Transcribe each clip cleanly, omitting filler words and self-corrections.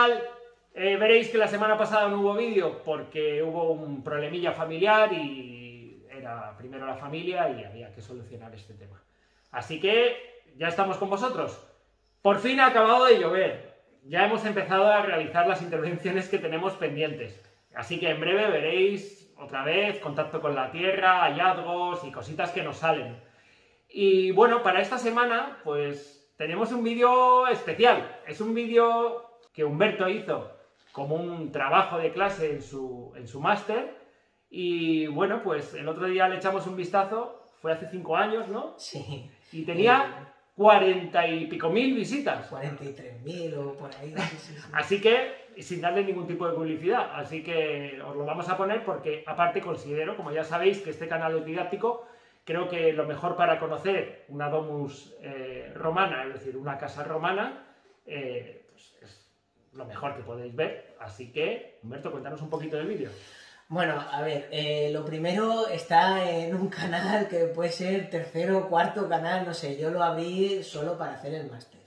canal. Veréis que la semana pasada no hubo vídeo porque hubo un problemilla familiar y era primero la familia y había que solucionar este tema. Así que ya estamos con vosotros. Por fin ha acabado de llover. Ya hemos empezado a realizar las intervenciones que tenemos pendientes. Así que en breve veréis otra vez contacto con la tierra, hallazgos y cositas que nos salen. Y bueno, para esta semana pues tenemos un vídeo especial. Es un vídeo que Humberto hizo como un trabajo de clase en su máster. Y bueno, pues el otro día le echamos un vistazo, fue hace 5 años, ¿no? Sí. Y tenía 40 y pico mil visitas. 43.000 o por ahí. Sí. Así que, sin darle ningún tipo de publicidad. Así que os lo vamos a poner porque, aparte, considero, como ya sabéis, que este canal es didáctico. Creo que lo mejor para conocer una domus romana, es decir, una casa romana, pues es lo mejor que podéis ver. Así que, Humberto, cuéntanos un poquito del vídeo. Bueno, a ver, lo primero está en un canal que puede ser tercero o cuarto canal, no sé, yo lo abrí solo para hacer el máster.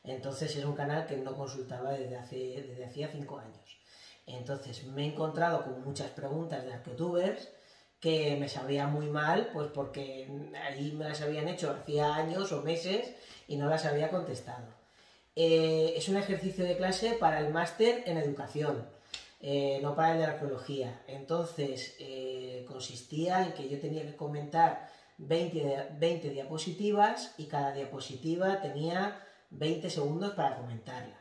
Entonces es un canal que no consultaba desde hacía 5 años. Entonces me he encontrado con muchas preguntas de arqueotubers que me sabría muy mal, pues porque ahí me las habían hecho hacía años o meses y no las había contestado. Es un ejercicio de clase para el máster en educación. No para el de arqueología. Entonces consistía en que yo tenía que comentar 20 diapositivas y cada diapositiva tenía 20 segundos para comentarla.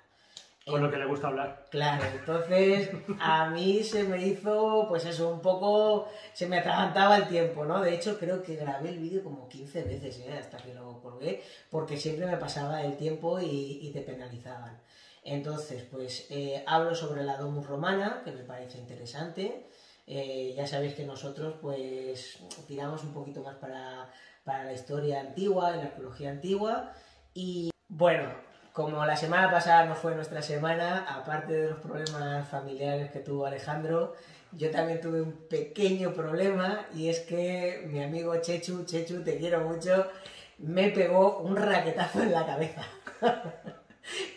Con lo que le gusta hablar. Claro, entonces a mí se me hizo, pues eso, un poco, se me atragantaba el tiempo, ¿no? De hecho creo que grabé el vídeo como 15 veces, hasta que lo colgué, porque siempre me pasaba el tiempo y te penalizaban. Entonces, pues hablo sobre la domus romana, que me parece interesante. Ya sabéis que nosotros pues tiramos un poquito más para la historia antigua, la arqueología antigua. Y bueno, como la semana pasada no fue nuestra semana, aparte de los problemas familiares que tuvo Alejandro, yo también tuve un pequeño problema, y es que mi amigo Chechu, te quiero mucho, me pegó un raquetazo en la cabeza.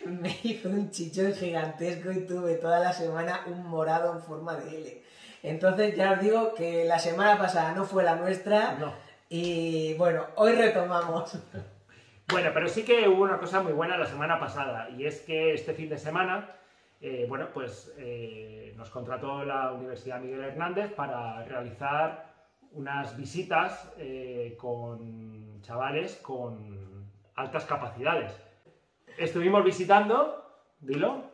Me hizo un chichón gigantesco y tuve toda la semana un morado en forma de L. Entonces ya os digo que la semana pasada no fue la nuestra. No. Y bueno, hoy retomamos. Bueno, pero sí que hubo una cosa muy buena la semana pasada, y es que este fin de semana, nos contrató la Universidad Miguel Hernández para realizar unas visitas con chavales con altas capacidades. Estuvimos visitando, dilo.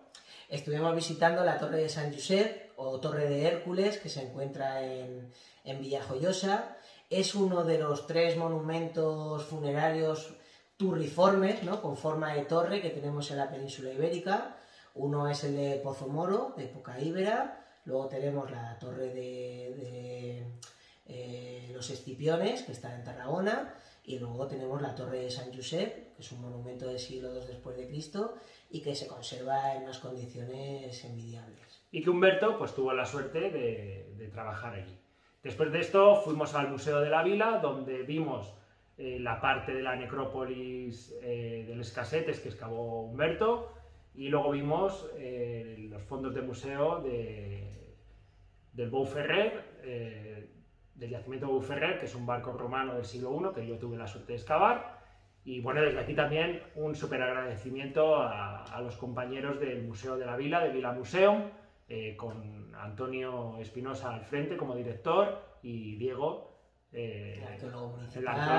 Estuvimos visitando la Torre de San Josep, o Torre de Hércules, que se encuentra en Villajoyosa. Es uno de los 3 monumentos funerarios turriformes, ¿no?, con forma de torre que tenemos en la península ibérica. Uno es el de Pozo Moro, de época íbera. Luego tenemos la Torre de los Escipiones, que está en Tarragona. Y luego tenemos la Torre de San Josep, que es un monumento del siglo II después de Cristo y que se conserva en unas condiciones envidiables. Y que Humberto pues tuvo la suerte de trabajar allí. Después de esto fuimos al Museo de la Vila, donde vimos la parte de la necrópolis de Les Casetes que excavó Humberto, y luego vimos los fondos de museo del Bou Ferrer, del yacimiento Bou Ferrer, que es un barco romano del siglo I que yo tuve la suerte de excavar. Y bueno, desde aquí también un súper agradecimiento a los compañeros del Museo de la Vila, de Vila Museum, con Antonio Espinosa al frente como director y Diego, el arqueólogo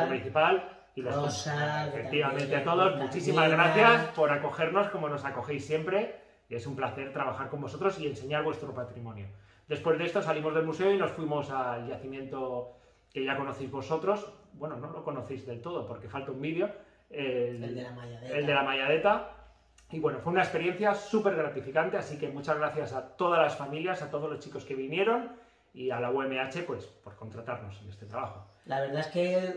municipal, y los Rosa, efectivamente a todos. Muchísimas gracias por acogernos como nos acogéis siempre, y es un placer trabajar con vosotros y enseñar vuestro patrimonio. Después de esto salimos del museo y nos fuimos al yacimiento que ya conocéis vosotros. Bueno, no lo conocéis del todo porque falta un vídeo. El de la Mayadeta. El de la Mayadeta. Y bueno, fue una experiencia súper gratificante, así que muchas gracias a todas las familias, a todos los chicos que vinieron y a la UMH pues, por contratarnos en este trabajo. La verdad es que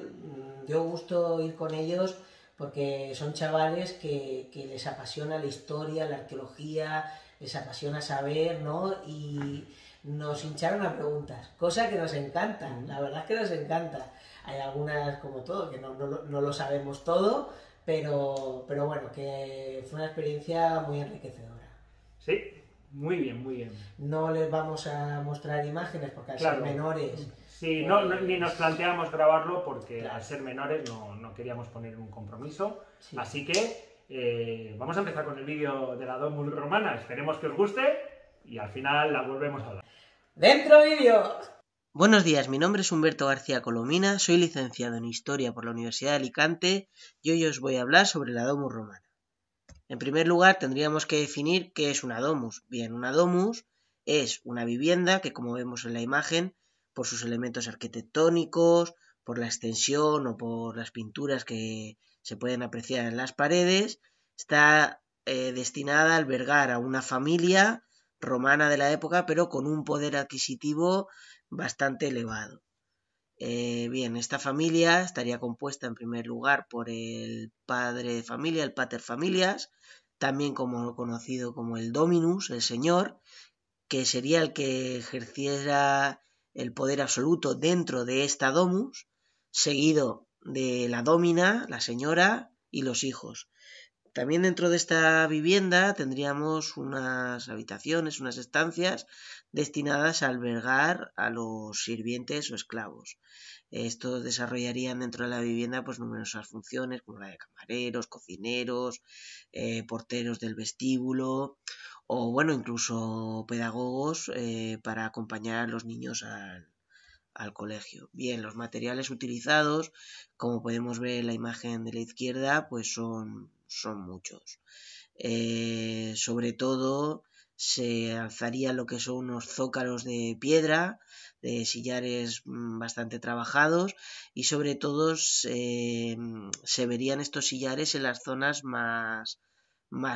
dio gusto ir con ellos porque son chavales que les apasiona la historia, la arqueología, les apasiona saber, ¿no? Y nos hincharon a preguntas, cosa que nos encanta, la verdad es que nos encanta. Hay algunas, como todo, que no lo sabemos todo, pero bueno, que fue una experiencia muy enriquecedora. Sí, muy bien, muy bien. No les vamos a mostrar imágenes porque al ser Claro. menores, Sí, ni nos pues planteamos grabarlo porque al claro, ser menores no queríamos poner un compromiso. sí. Así que vamos a empezar con el vídeo de la Domus Romana. Esperemos que os guste y al final la volvemos a dar. ¡Dentro vídeo! Buenos días, mi nombre es Humberto García Colomina, soy licenciado en Historia por la Universidad de Alicante y hoy os voy a hablar sobre la Domus Romana. En primer lugar, tendríamos que definir qué es una domus. Bien, una domus es una vivienda que, como vemos en la imagen, por sus elementos arquitectónicos, por la extensión o por las pinturas que se pueden apreciar en las paredes, está destinada a albergar a una familia romana de la época, pero con un poder adquisitivo bastante elevado. Bien, esta familia estaría compuesta en primer lugar por el padre de familia, el pater familias, también como conocido como el dominus, el señor, que sería el que ejerciera el poder absoluto dentro de esta domus, seguido de la domina, la señora y los hijos. También dentro de esta vivienda tendríamos unas habitaciones, unas estancias destinadas a albergar a los sirvientes o esclavos. Estos desarrollarían dentro de la vivienda pues numerosas funciones como la de camareros, cocineros, porteros del vestíbulo o bueno, incluso pedagogos para acompañar a los niños al colegio. Bien, los materiales utilizados, como podemos ver en la imagen de la izquierda, pues son muchos. Sobre todo se alzarían lo que son unos zócalos de piedra, de sillares bastante trabajados y sobre todo se verían estos sillares en las zonas más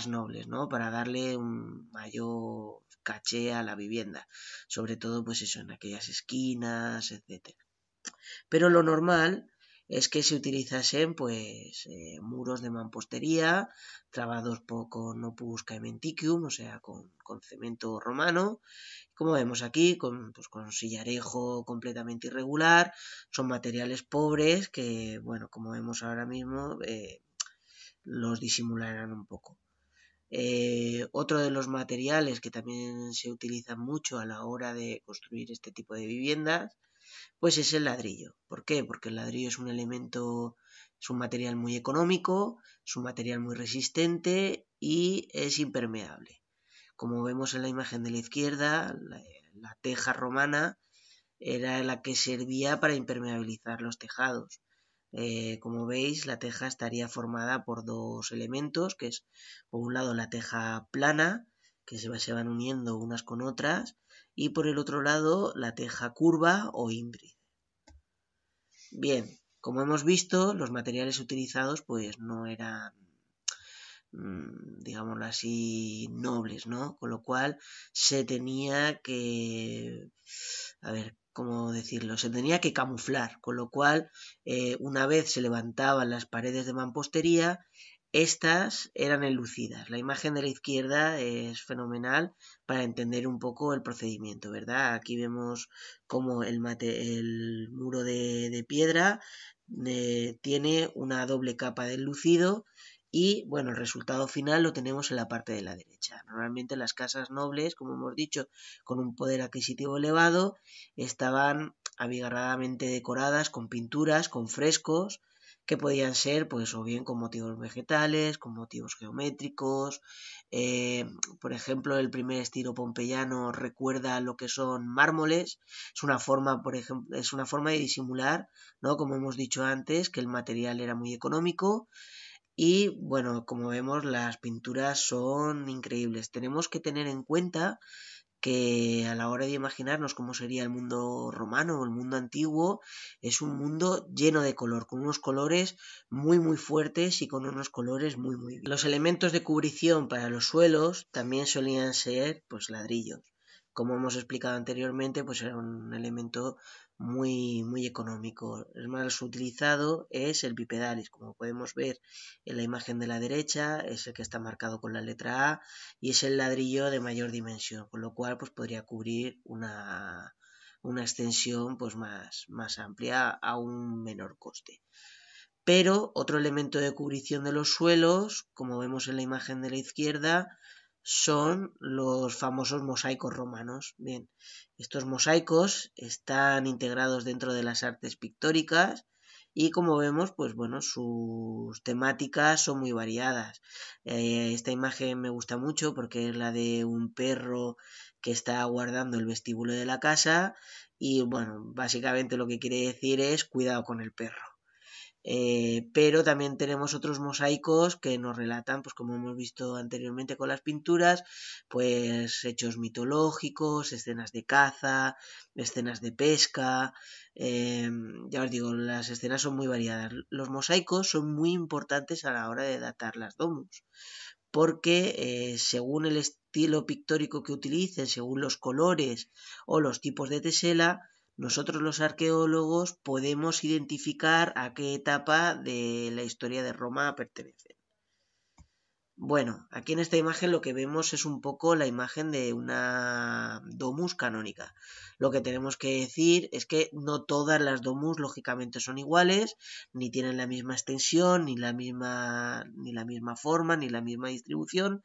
nobles, ¿no? Para darle un mayor caché a la vivienda, sobre todo pues eso, en aquellas esquinas, etcétera. Pero lo normal es que se utilizasen pues muros de mampostería trabados con opus caementicum, o sea, con cemento romano, como vemos aquí, con sillarejo completamente irregular, son materiales pobres que, bueno, como vemos ahora mismo, los disimularán un poco. Otro de los materiales que también se utilizan mucho a la hora de construir este tipo de viviendas pues es el ladrillo. ¿Por qué? Porque el ladrillo es un elemento, es un material muy económico, es un material muy resistente y es impermeable. Como vemos en la imagen de la izquierda, la teja romana era la que servía para impermeabilizar los tejados. Como veis, la teja estaría formada por dos elementos, que es por un lado la teja plana, que se van uniendo unas con otras, y por el otro lado la teja curva o íngride. Bien, como hemos visto, los materiales utilizados pues no eran, digámoslo así, nobles, ¿no? Con lo cual se tenía que, a ver, ¿cómo decirlo? Se tenía que camuflar, con lo cual una vez se levantaban las paredes de mampostería, estas eran enlucidas. La imagen de la izquierda es fenomenal para entender un poco el procedimiento, ¿verdad? Aquí vemos cómo el muro de piedra tiene una doble capa de enlucido y bueno, el resultado final lo tenemos en la parte de la derecha. Normalmente las casas nobles, como hemos dicho, con un poder adquisitivo elevado, estaban abigarradamente decoradas con pinturas, con frescos, que podían ser pues o bien con motivos vegetales, con motivos geométricos. Por ejemplo, el primer estilo pompeyano recuerda lo que son mármoles. Es una forma, por ejemplo, es una forma de disimular, ¿no? Como hemos dicho antes, que el material era muy económico. Y bueno, como vemos, las pinturas son increíbles. Tenemos que tener en cuenta que a la hora de imaginarnos cómo sería el mundo romano o el mundo antiguo, es un mundo lleno de color, con unos colores muy fuertes y con unos colores muy vivos. Los elementos de cubrición para los suelos también solían ser pues ladrillos. Como hemos explicado anteriormente, pues era un elemento muy económico. El más utilizado es el bipedalis, como podemos ver en la imagen de la derecha, es el que está marcado con la letra A y es el ladrillo de mayor dimensión, con lo cual pues podría cubrir una extensión pues más amplia a un menor coste. Pero otro elemento de cubrición de los suelos, como vemos en la imagen de la izquierda, son los famosos mosaicos romanos. Bien, estos mosaicos están integrados dentro de las artes pictóricas y como vemos, pues bueno, sus temáticas son muy variadas. Esta imagen me gusta mucho porque es la de un perro que está guardando el vestíbulo de la casa y bueno, básicamente lo que quiere decir es cuidado con el perro. Pero también tenemos otros mosaicos que nos relatan, pues como hemos visto anteriormente con las pinturas, pues hechos mitológicos, escenas de caza, escenas de pesca. Ya os digo, las escenas son muy variadas. Los mosaicos son muy importantes a la hora de datar las domus, porque según el estilo pictórico que utilicen, según los colores o los tipos de tesela, nosotros los arqueólogos podemos identificar a qué etapa de la historia de Roma pertenecen. Bueno, aquí en esta imagen lo que vemos es un poco la imagen de una domus canónica. Lo que tenemos que decir es que no todas las domus lógicamente son iguales, ni tienen la misma extensión, ni la misma forma, ni la misma distribución,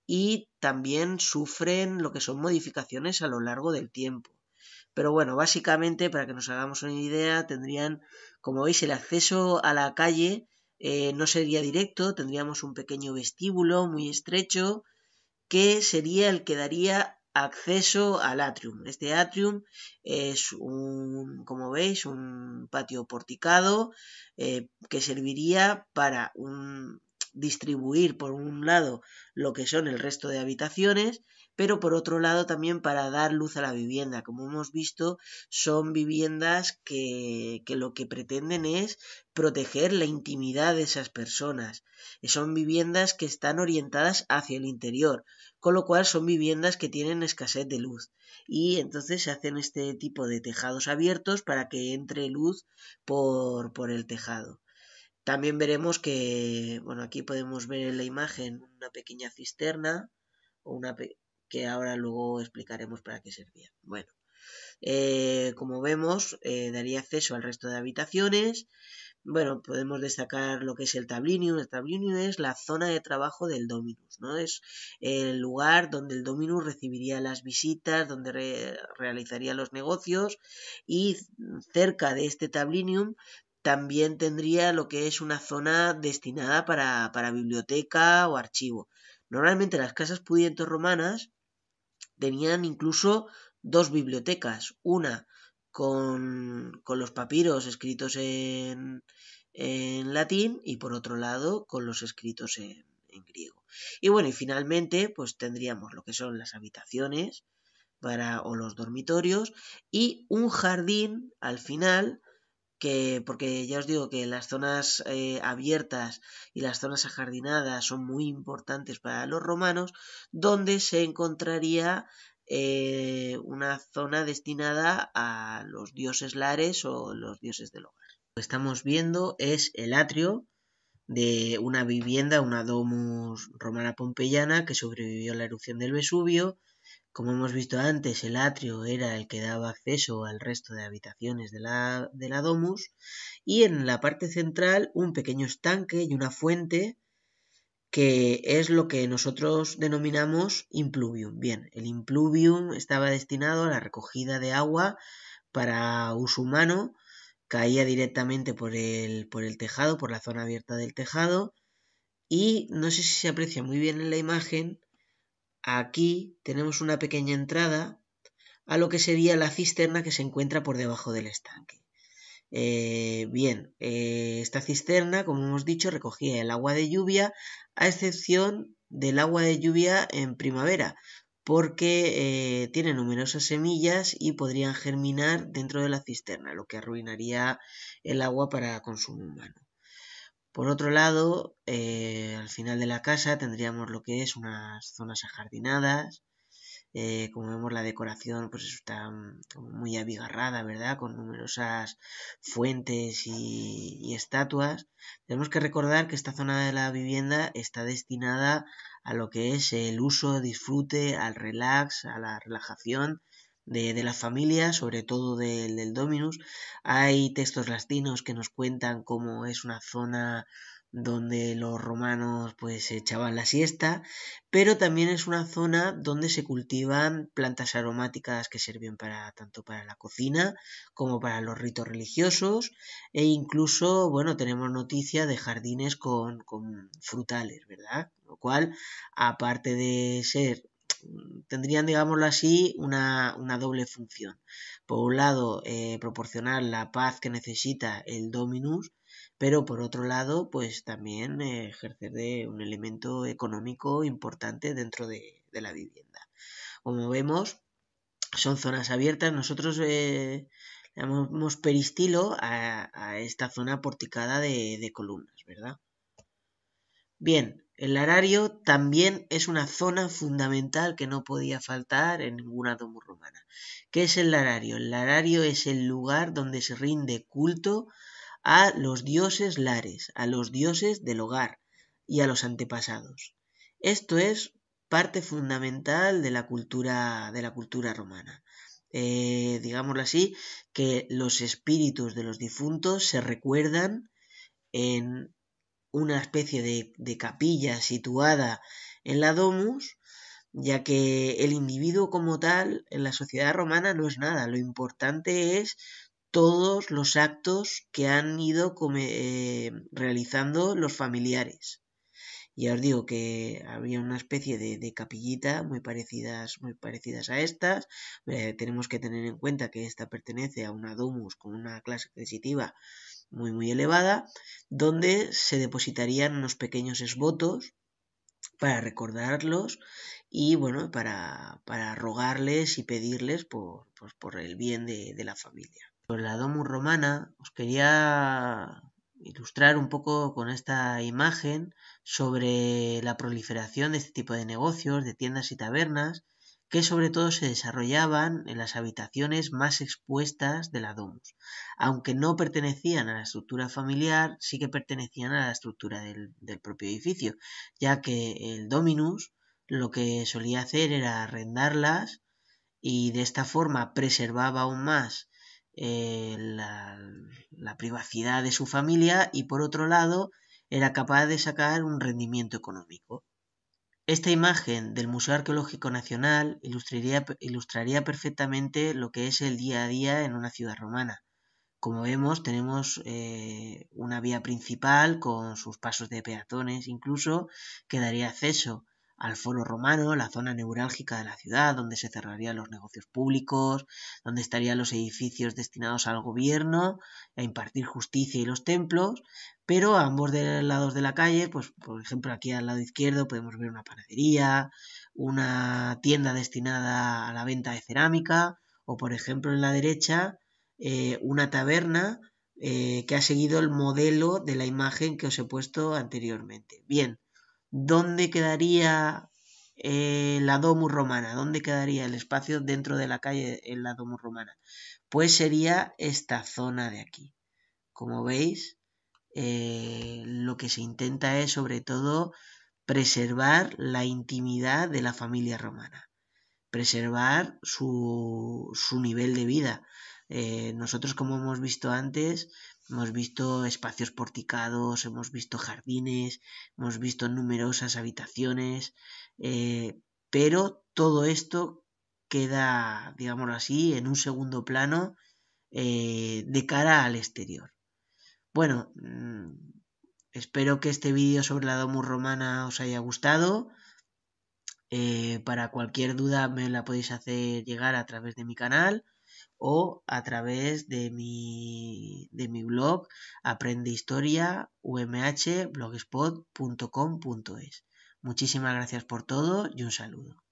y también sufren lo que son modificaciones a lo largo del tiempo. Pero bueno, básicamente, para que nos hagamos una idea, tendrían, como veis, el acceso a la calle no sería directo, tendríamos un pequeño vestíbulo muy estrecho que sería el que daría acceso al atrium. Este atrium es como veis, un patio porticado que serviría para distribuir por un lado lo que son el resto de habitaciones, pero por otro lado también para dar luz a la vivienda. Como hemos visto, son viviendas que lo que pretenden es proteger la intimidad de esas personas. Son viviendas que están orientadas hacia el interior, con lo cual son viviendas que tienen escasez de luz. Y entonces se hacen este tipo de tejados abiertos para que entre luz por el tejado. También veremos que, bueno, aquí podemos ver en la imagen una pequeña cisterna, que ahora luego explicaremos para qué servía. Bueno, como vemos, daría acceso al resto de habitaciones. Bueno, podemos destacar lo que es el tablinium. El tablinium es la zona de trabajo del dominus, ¿no? Es el lugar donde el dominus recibiría las visitas, donde realizaría los negocios, y cerca de este tablinium también tendría lo que es una zona destinada para biblioteca o archivo. Normalmente las casas pudientes romanas tenían incluso dos bibliotecas, una con los papiros escritos en latín y por otro lado con los escritos en griego. Y bueno, y finalmente pues tendríamos lo que son las habitaciones o los dormitorios y un jardín al final, porque ya os digo que las zonas abiertas y las zonas ajardinadas son muy importantes para los romanos, donde se encontraría una zona destinada a los dioses lares o los dioses del hogar. Lo que estamos viendo es el atrio de una vivienda, una domus romana pompeyana que sobrevivió a la erupción del Vesubio. Como hemos visto antes, el atrio era el que daba acceso al resto de habitaciones de la domus, y en la parte central un pequeño estanque y una fuente que es lo que nosotros denominamos impluvium. Bien, el impluvium estaba destinado a la recogida de agua para uso humano, caía directamente por el tejado, por la zona abierta del tejado, y no sé si se aprecia muy bien en la imagen. Aquí tenemos una pequeña entrada a lo que sería la cisterna que se encuentra por debajo del estanque. Esta cisterna, como hemos dicho, recogía el agua de lluvia, a excepción del agua de lluvia en primavera, porque tiene numerosas semillas y podrían germinar dentro de la cisterna, lo que arruinaría el agua para consumo humano. Por otro lado, al final de la casa tendríamos lo que es unas zonas ajardinadas. Como vemos, la decoración pues está muy abigarrada, ¿verdad? Con numerosas fuentes y estatuas. Tenemos que recordar que esta zona de la vivienda está destinada a lo que es el uso, disfrute, al relax, a la relajación de la familia, sobre todo del dominus. Hay textos latinos que nos cuentan cómo es una zona donde los romanos pues echaban la siesta, pero también es una zona donde se cultivan plantas aromáticas que sirven tanto para la cocina como para los ritos religiosos, e incluso, bueno, tenemos noticia de jardines con frutales, ¿verdad? Lo cual, aparte de ser, tendrían, digámoslo así, una doble función. Por un lado, proporcionar la paz que necesita el Dominus, pero por otro lado, pues también ejercer de un elemento económico importante dentro de la vivienda. Como vemos, son zonas abiertas. Nosotros llamamos peristilo a esta zona porticada de columnas, ¿verdad? Bien, el larario también es una zona fundamental que no podía faltar en ninguna domus romana. ¿Qué es el larario? El larario es el lugar donde se rinde culto a los dioses lares, a los dioses del hogar y a los antepasados. Esto es parte fundamental de la cultura romana. Digámoslo así, que los espíritus de los difuntos se recuerdan en una especie de capilla situada en la domus, ya que el individuo como tal en la sociedad romana no es nada, lo importante es todos los actos que han ido realizando los familiares. Ya os digo que había una especie de capillita muy parecidas a estas. Tenemos que tener en cuenta que esta pertenece a una domus con una clase adquisitiva muy elevada, donde se depositarían unos pequeños esvotos para recordarlos y bueno, para rogarles y pedirles por el bien de la familia. Sobre la domus romana os quería ilustrar un poco con esta imagen sobre la proliferación de este tipo de negocios, de tiendas y tabernas, que sobre todo se desarrollaban en las habitaciones más expuestas de la domus. Aunque no pertenecían a la estructura familiar, sí que pertenecían a la estructura del propio edificio, ya que el dominus lo que solía hacer era arrendarlas y de esta forma preservaba aún más la privacidad de su familia y por otro lado era capaz de sacar un rendimiento económico. Esta imagen del Museo Arqueológico Nacional ilustraría perfectamente lo que es el día a día en una ciudad romana. Como vemos, tenemos una vía principal con sus pasos de peatones incluso, que daría acceso al foro romano, la zona neurálgica de la ciudad, donde se cerrarían los negocios públicos, donde estarían los edificios destinados al gobierno, a impartir justicia y los templos, pero a ambos lados de la calle, pues por ejemplo aquí al lado izquierdo podemos ver una panadería, una tienda destinada a la venta de cerámica, o por ejemplo en la derecha una taberna que ha seguido el modelo de la imagen que os he puesto anteriormente. Bien, ¿dónde quedaría la domus romana? ¿Dónde quedaría el espacio dentro de la calle en la domus romana? Pues sería esta zona de aquí. Como veis, lo que se intenta es sobre todo preservar la intimidad de la familia romana, preservar su nivel de vida. Nosotros, como hemos visto antes, hemos visto espacios porticados, hemos visto jardines, hemos visto numerosas habitaciones, pero todo esto queda, digámoslo así, en un segundo plano de cara al exterior. Bueno, espero que este vídeo sobre la domus romana os haya gustado. Para cualquier duda me la podéis hacer llegar a través de mi canal o a través de mi blog aprendehistoria.umh.blogspot.com.es. Muchísimas gracias por todo y un saludo.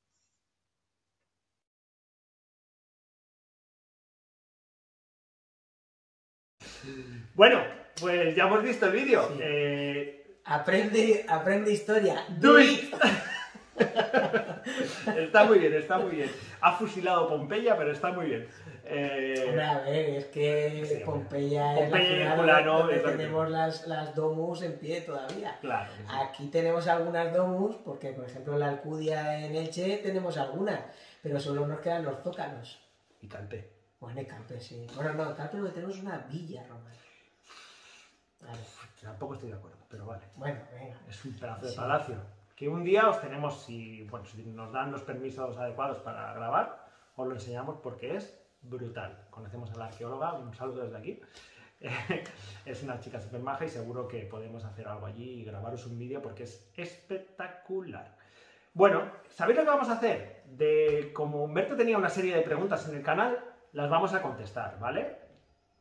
Bueno, pues ya hemos visto el vídeo. Sí. Aprende historia. Do it. Está muy bien, está muy bien. Ha fusilado Pompeya, pero está muy bien. Hombre, a ver, es que sí, Pompeya es la ciudad donde tenemos las domus en pie todavía. Claro. Sí. Aquí tenemos algunas domus, porque por ejemplo en la Alcudia en Elche tenemos algunas, pero solo nos quedan los zócalos. Y Calpe. Bueno, en Calpe sí. Bueno, no, en Calpe lo que tenemos es una villa romana. Vale. Tampoco estoy de acuerdo, pero vale. Bueno, venga. Es un pedazo de Sí. palacio. Que un día os tenemos, si nos dan los permisos adecuados para grabar, os lo enseñamos porque es brutal. Conocemos a la arqueóloga, un saludo desde aquí. Es una chica súper maja y seguro que podemos hacer algo allí y grabaros un vídeo porque es espectacular. Bueno, ¿sabéis lo que vamos a hacer? Como Humberto tenía una serie de preguntas en el canal, las vamos a contestar, ¿vale?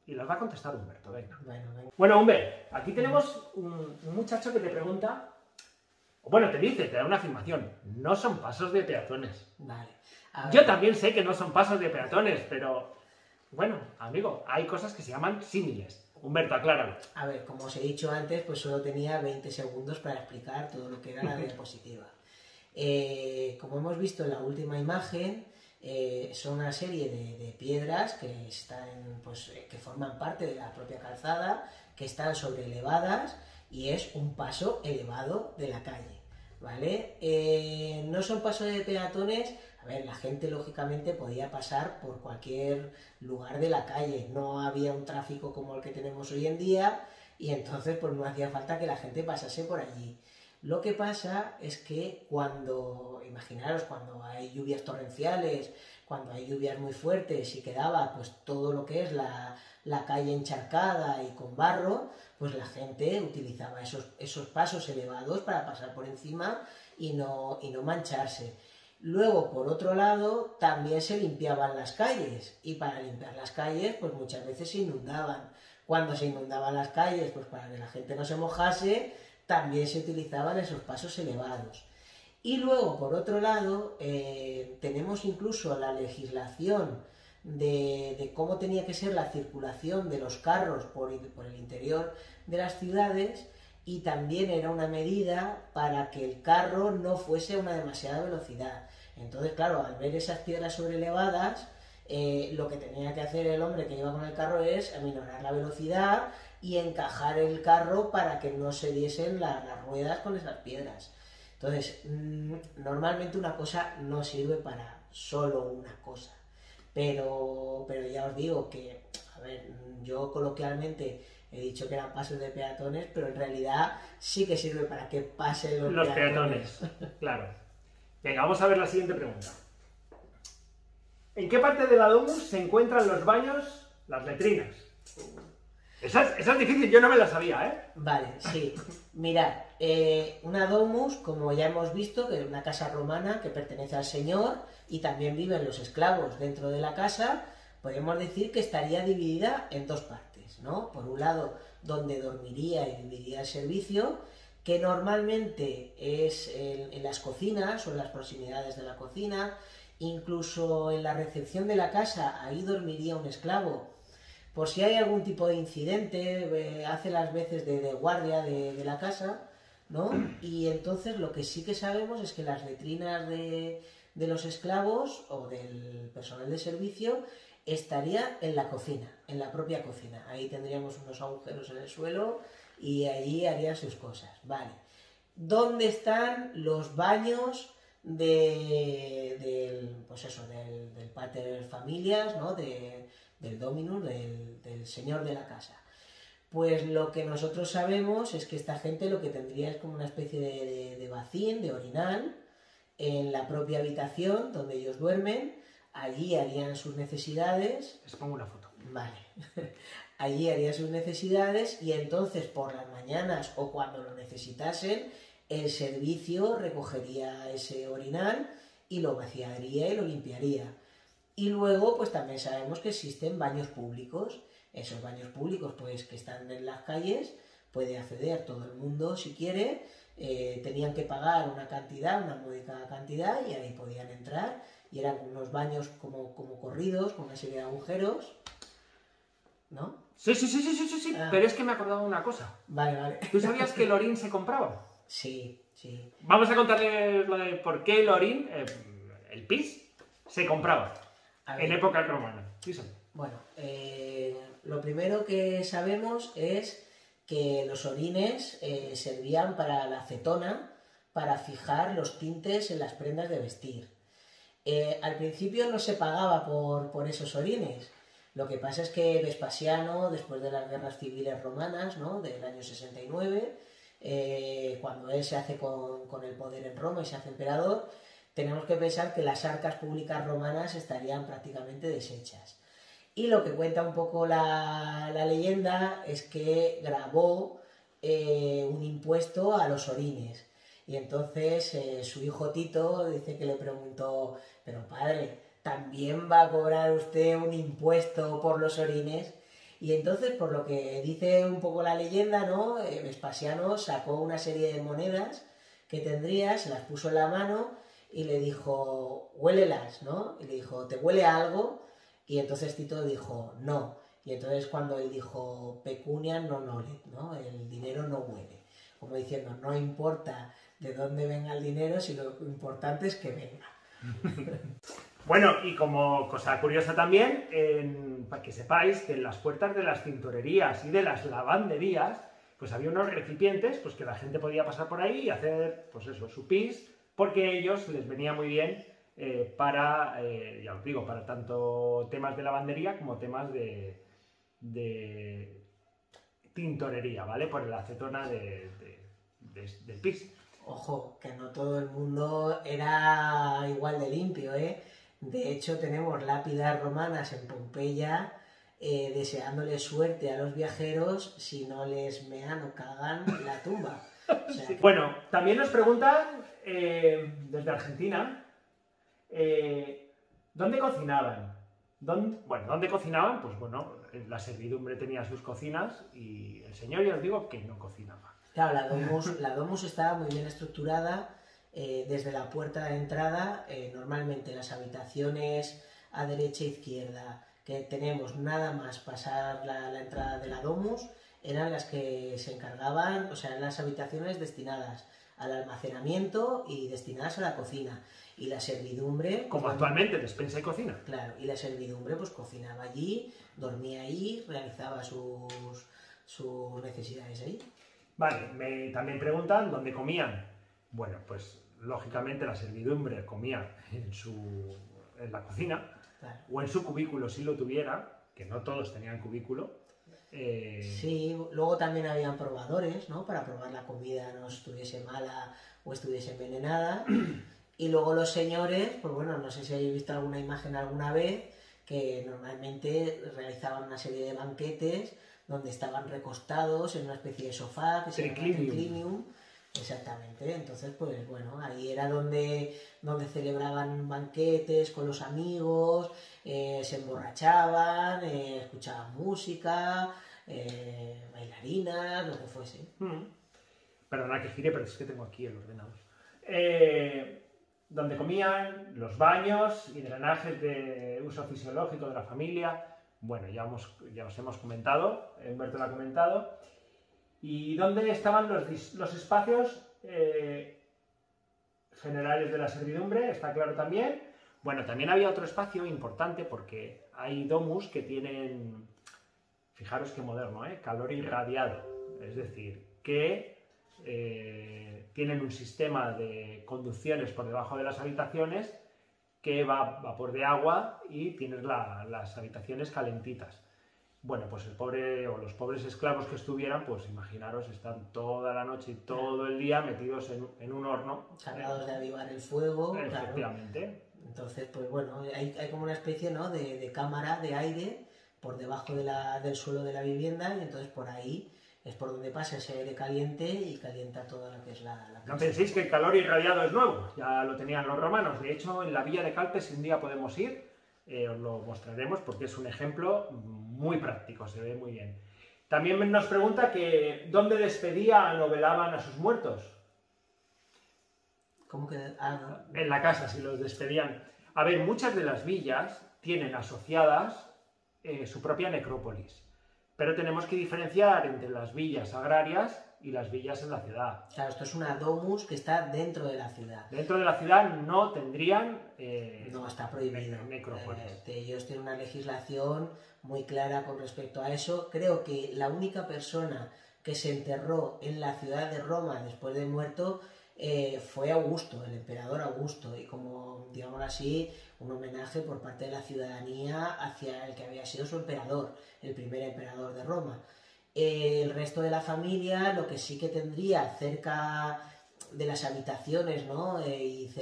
Y las va a contestar Humberto, venga. Venga. Bueno, Humberto, aquí tenemos un muchacho que te pregunta, bueno, te da una afirmación, no son pasos de peatones. Vale. Yo también sé que no son pasos de peatones, pero, bueno, amigo, hay cosas que se llaman símiles. Humberto, acláralo. A ver, como os he dicho antes, pues solo tenía 20 segundos para explicar todo lo que era la diapositiva. Como hemos visto en la última imagen, son una serie de piedras que están, pues, que forman parte de la propia calzada, que están sobreelevadas y es un paso elevado de la calle, ¿vale? No son pasos de peatones. A ver, la gente lógicamente podía pasar por cualquier lugar de la calle, no había un tráfico como el que tenemos hoy en día y entonces pues no hacía falta que la gente pasase por allí. Lo que pasa es que imaginaros, cuando hay lluvias torrenciales, cuando hay lluvias muy fuertes y quedaba pues todo lo que es la calle encharcada y con barro, pues la gente utilizaba esos pasos elevados para pasar por encima y no mancharse. Luego, por otro lado, también se limpiaban las calles y para limpiar las calles pues muchas veces se inundaban. Cuando se inundaban las calles, pues para que la gente no se mojase, también se utilizaban esos pasos elevados. Y luego, por otro lado, tenemos incluso la legislación de cómo tenía que ser la circulación de los carros por el interior de las ciudades y también era una medida para que el carro no fuese a una demasiada velocidad. Entonces, claro, al ver esas piedras sobrelevadas, lo que tenía que hacer el hombre que iba con el carro es aminorar la velocidad y encajar el carro para que no se diesen las ruedas con esas piedras. Entonces, normalmente una cosa no sirve para solo una cosa. Pero ya os digo que, a ver, yo coloquialmente he dicho que eran pasos de peatones, pero en realidad sí que sirve para que pasen los peatones. Claro. Venga, vamos a ver la siguiente pregunta. ¿En qué parte de la domus se encuentran los baños, las letrinas? Esa es difícil, yo no me la sabía, ¿eh? Vale, sí. Mirad, una domus, como ya hemos visto, que es una casa romana que pertenece al señor y también viven los esclavos dentro de la casa, podemos decir que estaría dividida en dos partes, ¿no? Por un lado, donde dormiría y viviría el servicio, que normalmente es en las cocinas o en las proximidades de la cocina, incluso en la recepción de la casa, ahí dormiría un esclavo. Por si hay algún tipo de incidente, hace las veces de guardia de la casa, ¿no? Y entonces lo que sí que sabemos es que las letrinas de los esclavos o del personal de servicio estaría en la cocina, en la propia cocina. Ahí tendríamos unos agujeros en el suelo y ahí harían sus cosas. Vale. ¿Dónde están los baños del pater familias, ¿no? Del dominus, del señor de la casa? Pues lo que nosotros sabemos es que esta gente lo que tendría es como una especie de bacín, de orinal, en la propia habitación donde ellos duermen. Allí harían sus necesidades. Les pongo una foto. Vale. Allí harían sus necesidades y entonces por las mañanas o cuando lo necesitasen, el servicio recogería ese orinal y lo vaciaría y lo limpiaría. Y luego, pues también sabemos que existen baños públicos. Esos baños públicos, pues que están en las calles, puede acceder todo el mundo si quiere. Tenían que pagar una cantidad, una módica cantidad, y ahí podían entrar. Y eran unos baños como corridos, con una serie de agujeros, ¿no? Sí, Ah. pero es que me he acordado de una cosa. Vale. ¿Tú sabías que el orín se compraba? Sí. Vamos a contarles lo de por qué el orín, el pis, se compraba A ver. en época romana. Sí, sí. Bueno, lo primero que sabemos es que los orines servían para la acetona, para fijar los tintes en las prendas de vestir. Al principio no se pagaba por esos orines, Lo que pasa es que Vespasiano, después de las guerras civiles romanas, ¿no? Del año 69, cuando él se hace con el poder en Roma y se hace emperador, tenemos que pensar que las arcas públicas romanas estarían prácticamente deshechas. Y lo que cuenta un poco la leyenda es que grabó un impuesto a los orines. Y entonces su hijo Tito dice que le preguntó, pero padre, ¿también va a cobrar usted un impuesto por los orines? Y entonces, por lo que dice un poco la leyenda, ¿no? Vespasiano sacó una serie de monedas que tendría, se las puso en la mano y le dijo, huélelas, ¿no? Y le dijo, ¿te huele a algo? Y entonces Tito dijo, no. Y entonces cuando él dijo, pecunia non olet, ¿no? El dinero no huele. Como diciendo, no importa de dónde venga el dinero, sino lo importante es que venga. Bueno, y como cosa curiosa también, para que sepáis que en las puertas de las tintorerías y de las lavanderías, pues había unos recipientes pues que la gente podía pasar por ahí y hacer, pues eso, su pis, porque a ellos les venía muy bien para, ya os digo, para tanto temas de lavandería como temas de tintorería, ¿vale? Por la acetona del pis. Ojo, que no todo el mundo era igual de limpio, ¿eh? De hecho, tenemos lápidas romanas en Pompeya deseándole suerte a los viajeros si no les mean o cagan la tumba. O sea, Sí. Bueno, también nos preguntan desde Argentina ¿dónde cocinaban? ¿Dónde cocinaban? Pues bueno, la servidumbre tenía sus cocinas y el señor, ya os digo, que no cocinaba. claro, la domus estaba muy bien estructurada desde la puerta de entrada, normalmente las habitaciones a derecha e izquierda, que tenemos nada más pasar la entrada de la domus, eran las que se encargaban, o sea, eran las habitaciones destinadas al almacenamiento y destinadas a la cocina. Y la servidumbre... Como pues, actualmente, despensa y cocina. claro, y la servidumbre pues cocinaba allí, dormía allí, realizaba sus necesidades ahí. Vale, también preguntan dónde comían. Bueno, pues lógicamente la servidumbre comía en la cocina, Claro. o en su cubículo si lo tuviera, que no todos tenían cubículo. Sí, luego también habían probadores, ¿no? Para probar la comida no estuviese mala o estuviese envenenada. Y luego los señores, pues bueno, no sé si habéis visto alguna imagen alguna vez, que normalmente realizaban una serie de banquetes donde estaban recostados en una especie de sofá que se llama triclinium. Exactamente, entonces pues bueno, ahí era donde celebraban banquetes con los amigos, se emborrachaban, escuchaban música, bailarinas, lo que fuese. Perdona que gire, pero es que tengo aquí el ordenador. Donde comían, los baños y drenajes de uso fisiológico de la familia. Bueno, ya os hemos comentado, Humberto lo ha comentado. ¿Y dónde estaban los espacios generales de la servidumbre? Está claro también. Bueno, también había otro espacio importante porque hay domus que tienen, fijaros qué moderno, calor irradiado. Es decir, que tienen un sistema de conducciones por debajo de las habitaciones que va vapor de agua y tienes las habitaciones calentitas. Bueno, pues el pobre o los pobres esclavos que estuvieran, pues imaginaros, están toda la noche y todo el día metidos en un horno. Cargados de avivar el fuego. Efectivamente. Claro. Entonces, pues bueno, hay como una especie, ¿no? de cámara de aire por debajo del suelo de la vivienda y entonces por ahí es por donde pasa ese aire caliente y calienta toda lo que es la No penséis que el calor irradiado es nuevo, ya lo tenían los romanos. De hecho, en la villa de Calpe, si un día podemos ir, os lo mostraremos porque es un ejemplo muy práctico, se ve muy bien. También nos pregunta que ¿dónde despedían o velaban a sus muertos? ¿Cómo que? No. En la casa, si los despedían. A ver, muchas de las villas tienen asociadas su propia necrópolis, pero tenemos que diferenciar entre las villas agrarias y las villas en la ciudad. Claro, esto es una domus que está dentro de la ciudad. Dentro de la ciudad no tendrían no, está prohibido. Necrópolis. Ellos tienen una legislación muy clara con respecto a eso. Creo que la única persona que se enterró en la ciudad de Roma después de muerto fue Augusto, el emperador Augusto, y como, digamos así, un homenaje por parte de la ciudadanía hacia el que había sido su emperador, el primer emperador de Roma. El resto de la familia, lo que sí que tendría cerca de las habitaciones, ¿no? Y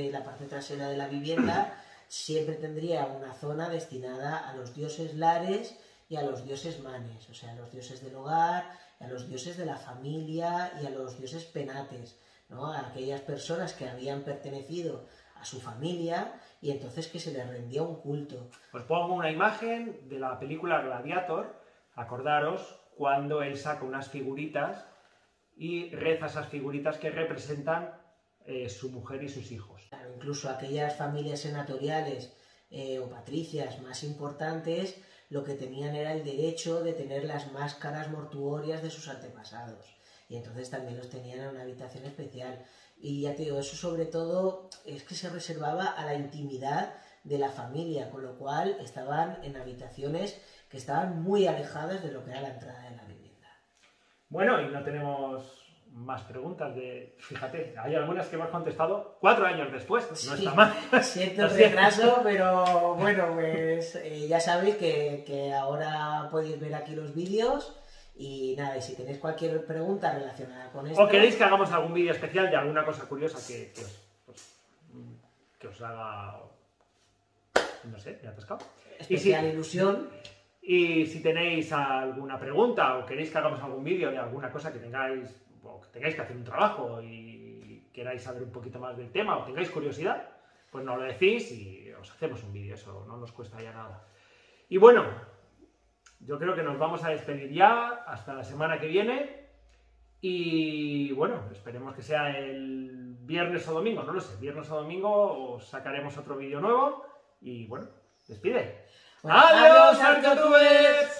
la parte trasera de la vivienda, siempre tendría una zona destinada a los dioses lares y a los dioses manes, o sea, a los dioses del hogar, a los dioses de la familia y a los dioses penates, ¿no? A aquellas personas que habían pertenecido a su familia y entonces que se les rendía un culto. Os pongo una imagen de la película Gladiator, acordaros, cuando él saca unas figuritas y reza esas figuritas que representan su mujer y sus hijos. Claro, incluso aquellas familias senatoriales o patricias más importantes, lo que tenían era el derecho de tener las máscaras mortuorias de sus antepasados. Y entonces también los tenían en una habitación especial. Y ya te digo, eso sobre todo es que se reservaba a la intimidad de la familia, con lo cual estaban en habitaciones que estaban muy alejadas de lo que era la entrada de la vivienda. Bueno, y no tenemos más preguntas Fíjate, hay algunas que hemos contestado 4 años después, no está mal. Siento el retraso, pero bueno, pues ya sabéis que ahora podéis ver aquí los vídeos y nada, y si tenéis cualquier pregunta relacionada con esto... ¿O queréis que hagamos algún vídeo especial de alguna cosa curiosa que os haga... no sé, me ha atascado? Especial ilusión. Y si tenéis alguna pregunta o queréis que hagamos algún vídeo de alguna cosa que tengáis, o que tengáis que hacer un trabajo y queráis saber un poquito más del tema o tengáis curiosidad, pues nos lo decís y os hacemos un vídeo, eso no nos cuesta ya nada. Y bueno, yo creo que nos vamos a despedir ya hasta la semana que viene y bueno, esperemos que sea el viernes o domingo, no lo sé, viernes o domingo os sacaremos otro vídeo nuevo y bueno, despide. Bueno, ¡Adiós, Arcotubers!